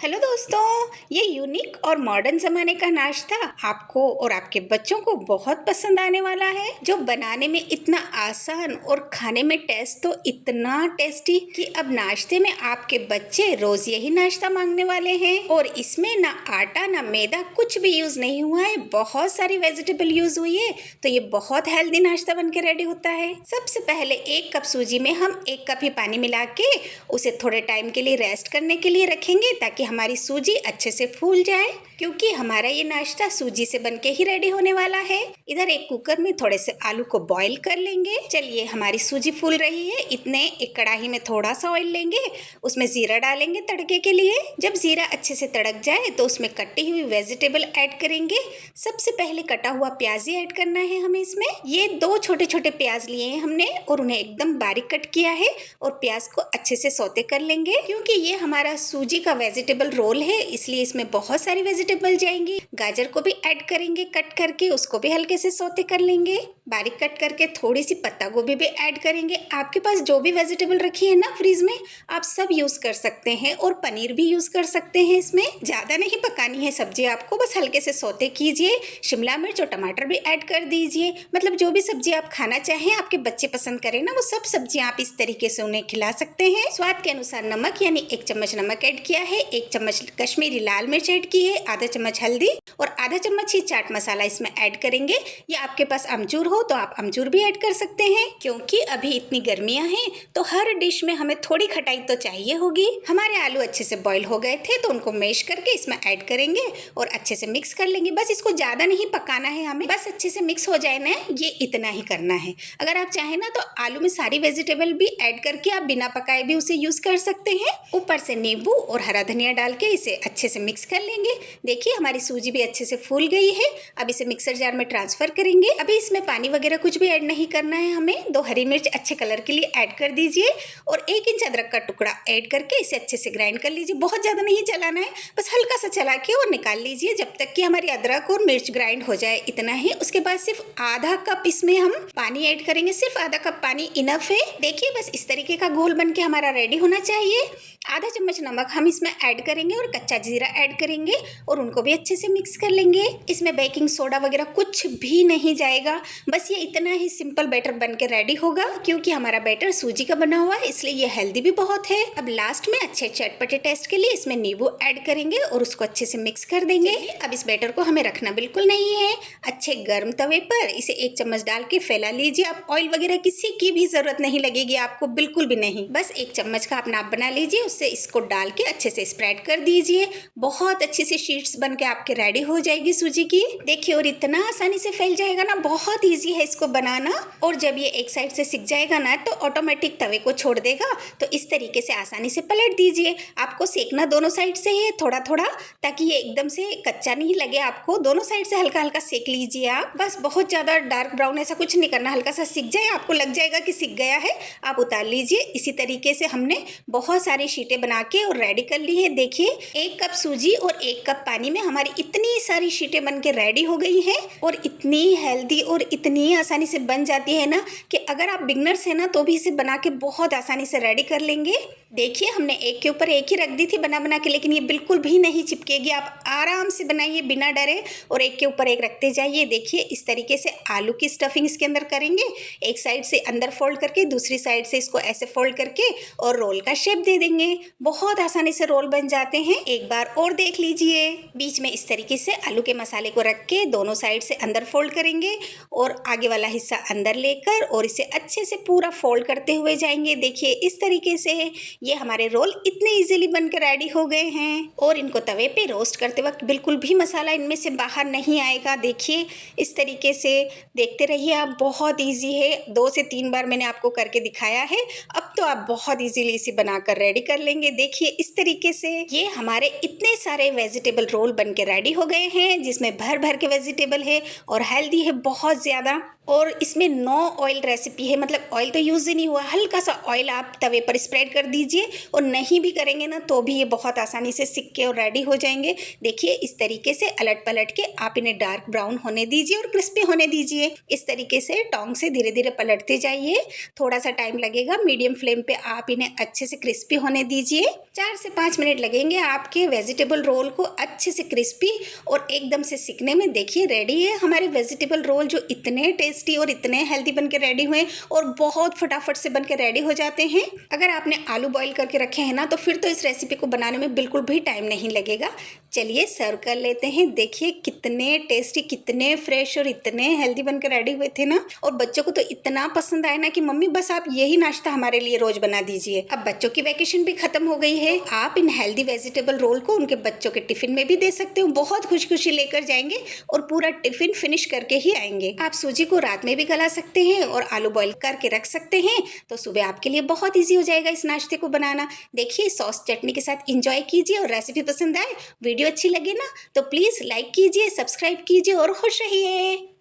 Hello दोस्तों, ये unique और मॉडर्न ज़माने का नाश्ता आपको और आपके बच्चों को बहुत पसंद आने वाला है, जो बनाने में इतना आसान और खाने में टेस्ट तो इतना टेस्टी कि अब नाश्ते में आपके बच्चे रोज यही नाश्ता मांगने वाले हैं। और इसमें ना आटा ना मैदा कुछ भी यूज़ नहीं हुआ है, बहुत सारी वेजिटेबल यूज़ हुई है, तो ये बहुत हेल्दी नाश्ता बन के रेडी होता है। सबसे पहले 1 कप सूजी में हम 1 कप ही पानी मिला के उसे थोड़े टाइम के लिए रेस्ट करने के लिए रखेंगे, ताकि हमारी सूजी अच्छे से फूल जाए, क्योंकि हमारा ये नाश्ता सूजी से बनके ही रेडी होने वाला है। इधर एक कुकर में थोड़े से आलू को बॉईल कर लेंगे। चलिए, हमारी सूजी फूल रही है, इतने एक कढ़ाई में थोड़ा सा ऑयल लेंगे, उसमें जीरा डालेंगे तड़के के लिए। जब जीरा अच्छे से तड़क जाए तो उसमें कटी हुई वेजिटेबल ऐड करेंगे। सबसे पहले कटा हुआ प्याज ही ऐड करना है हमें इसमें। ये 2 छोटे छोटे प्याज लिए हैं हमने और उन्हें एकदम बारीक कट किया है, और प्याज को अच्छे से सौते कर लेंगे। क्योंकि ये हमारा सूजी का वेजिटेबल रोल है, इसलिए इसमें बहुत सारी वेजिटेबल जाएंगी। गाजर को भी ऐड करेंगे कट करके, उसको भी हल्के से सौते कर लेंगे। बारीक कट करके थोड़ी सी पत्ता गोभी भी ऐड करेंगे। आपके पास जो भी वेजिटेबल रखी है ना फ्रीज में, आप सब यूज कर सकते हैं, और पनीर भी यूज कर सकते हैं। इसमें ज्यादा नहीं पकानी है सब्जी आपको, बस हल्के से सौते कीजिए। शिमला मिर्च और टमाटर भी ऐड कर दीजिए। मतलब जो भी सब्जी आप खाना चाहें, आपके बच्चे पसंद करें ना, वो सब सब्जियां आप इस तरीके से उन्हें खिला सकते हैं। स्वाद के अनुसार नमक यानी 1 चम्मच नमक ऐड किया है, 1 चम्मच कश्मीरी लाल मिर्च ऐड की है, आधा चम्मच हल्दी और आधा चम्मच ही चाट मसाला इसमें ऐड करेंगे। या आपके पास अमचूर हो तो आप अमचूर भी ऐड कर सकते हैं। क्योंकि अभी इतनी गर्मियां हैं तो हर डिश में हमें थोड़ी खटाई तो चाहिए होगी। हमारे आलू अच्छे से बॉईल हो गए थे, तो उनको मैश करके इसमें ऐड करेंगे और अच्छे से मिक्स कर लेंगे। बस इसको ज्यादा नहीं पकाना है हमें, बस अच्छे से मिक्स हो जाए ना, ये इतना ही करना है। अगर आप चाहें ना तो आलू में सारी वेजिटेबल भी ऐड करके आप बिना पकाए भी उसे यूज कर सकते हैं। ऊपर से नींबू और हरा धनिया डाल के इसे अच्छे से मिक्स कर लेंगे। देखिए, हमारी सूजी भी अच्छे से फूल गई है। अब इसे मिक्सर जार में ट्रांसफर करेंगे। अभी इसमें पानी वगैरह कुछ भी ऐड नहीं करना है हमें। 2 हरी मिर्च अच्छे कलर के लिए ऐड कर दीजिए और 1 इंच अदरक का टुकड़ा ऐड करके इसे अच्छे से ग्राइंड कर लीजिए। बहुत ज्यादा नहीं चलाना है, बस हल्का सा चला के और निकाल लीजिए जब तक कि हमारी अदरक और मिर्च ग्राइंड हो जाए, इतना ही। उसके बाद सिर्फ आधा कप इसमें हम पानी ऐड करेंगे, सिर्फ आधा कप पानी इनफ है। देखिए, बस इस तरीके का घोल बन के हमारा रेडी होना चाहिए। आधा चम्मच नमक हम इसमें ऐड करेंगे और कच्चा जीरा ऐड करेंगे और उनको भी अच्छे से मिक्स कर लेंगे। इसमें बेकिंग सोडा वगैरह कुछ भी नहीं जाएगा, बस ये इतना ही सिंपल बैटर बन के रेडी होगा। क्योंकि हमारा बैटर सूजी का बना हुआ है, इसलिए ये हेल्दी भी बहुत है। अब लास्ट में अच्छे चटपटे टेस्ट के लिए इसमें नींबू ऐड करेंगे और उसको अच्छे से मिक्स कर देंगे। अब इस बैटर को हमें रखना बिल्कुल नहीं है, अच्छे गर्म तवे पर इसे 1 चम्मच डाल के फैला लीजिए। आप ऑयल वगैरह किसी की भी जरूरत नहीं लगेगी आपको, बिल्कुल भी नहीं। बस 1 चम्मच का आप नाप बना लीजिए, उससे इसको डाल के अच्छे से स्प्रेड कर दीजिए। बहुत अच्छी सी शीट्स बन के आपके रेडी हो जाएगी सूजी की। देखिए, और इतना आसानी से फैल जाएगा ना, बहुत ईजी है इसको बनाना। और जब ये एक साइड से सिक जाएगा ना, तो ऑटोमेटिक तवे को छोड़ देगा। तो इस तरीके से आसानी से पलट दीजिए। आपको सेकना दोनों साइड से है, थोड़ा थोड़ा, ताकि ये एकदम से कच्चा नहीं लगे आपको। दोनों साइड से हल्का हल्का सेक लीजिए आप। बस बहुत ज्यादा डार्क ब्राउन ऐसा कुछ नहीं करना, हल्का सा सिक जाए, आपको लग जाएगा कि सिक गया है, आप उतार लीजिए। इसी तरीके से हमने बहुत सारी शीटें बना के और रेडी कर ली है। देखिए, 1 कप सूजी और 1 कप पानी में हमारी इतनी सारी शीटें बन के रेडी हो गई हैं, और इतनी हेल्दी और इतनी आसानी से बन जाती है ना, कि अगर आप बिगनर्स हैं ना तो भी इसे बना के बहुत आसानी से रेडी कर लेंगे। देखिए, हमने एक के ऊपर एक ही रख दी थी बना बना के, लेकिन ये बिल्कुल भी नहीं चिपकेगी। आप आराम से बनाइए बिना डरे और एक के ऊपर एक रखते जाइए। देखिए, इस तरीके से आलू की स्टफिंग इसके अंदर करेंगे। एक साइड से अंदर फोल्ड करके, दूसरी साइड से इसको ऐसे फोल्ड करके और रोल का शेप दे देंगे। बहुत आसानी से रोल बन जाते हैं। एक बार और देख लीजिए। बीच में इस तरीके से आलू के मसाले को रख के दोनों साइड से अंदर फोल्ड करेंगे और आगे वाला हिस्सा अंदर लेकर और इसे अच्छे से पूरा फोल्ड करते हुए जाएंगे। देखिए, इस तरीके से ये हमारे रोल इतने इजीली बनकर रेडी हो गए हैं। और इनको तवे पे रोस्ट करते वक्त बिल्कुल भी मसाला इनमें से बाहर नहीं आएगा। देखिए, इस तरीके से देखते रहिए आप, बहुत इजी है। 2 से 3 बार मैंने आपको करके दिखाया है, अब तो आप बहुत इजीली इसे बनाकर रेडी कर लेंगे। देखिए, इस तरीके से ये हमारे इतने सारे वेजिटेबल रोल बन के रेडी हो गए हैं, जिसमें भर भर के वेजिटेबल है और हेल्दी है बहुत ज़्यादा। और इसमें नो ऑयल रेसिपी है, मतलब ऑयल तो यूज़ ही नहीं हुआ। हल्का सा ऑयल आप तवे पर स्प्रेड कर दीजिए, और नहीं भी करेंगे ना तो भी ये बहुत आसानी से सिक के और रेडी हो जाएंगे। देखिए इस तरीके से अलट पलट के आप इन्हें डार्क ब्राउन होने दीजिए और क्रिस्पी होने दीजिए। इस तरीके से टोंग से धीरे धीरे पलटते जाइए, थोड़ा सा टाइम लगेगा। मीडियम फ्लेम पे आप इन्हें अच्छे से क्रिस्पी होने दीजिए। 4 से 5 मिनट लगेंगे आपके वेजिटेबल रोल को अच्छे से क्रिस्पी और एकदम से सिकने में। देखिए रेडी है हमारे वेजिटेबल रोल, जो इतने टेस्टी और इतने हेल्दी बन के रेडी हुए और बहुत फटाफट से बन के रेडी हो जाते हैं। अगर आपने आलू बॉईल करके रखे हैं ना, तो फिर तो इस रेसिपी को बनाने में बिल्कुल भी टाइम नहीं लगेगा। चलिए सर्व कर लेते हैं। देखिए कितने टेस्टी, कितने फ्रेश और इतने हेल्दी बन के रेडी हुए थे ना, और बच्चों को तो इतना पसंद आया ना कि मम्मी बस आप यही नाश्ता हमारे लिए रोज बना दीजिए। अब बच्चों की वैकेशन भी खत्म हो गई है, आप इन हेल्दी वेजिटेबल रोल को उनके बच्चों के टिफिन में भी दे सकते हो। बहुत खुशी खुशी लेकर जाएंगे और पूरा टिफिन फिनिश करके ही आएंगे। आप सूजी को रात में भी गला सकते हैं और आलू बॉईल करके रख सकते हैं, तो सुबह आपके लिए बहुत ईजी हो जाएगा इस नाश्ते को बनाना। देखिए सॉस चटनी के साथ इंजॉय कीजिए, और रेसिपी पसंद आए, वीडियो अच्छी लगे ना, तो प्लीज लाइक कीजिए, सब्सक्राइब कीजिए और खुश रहिए।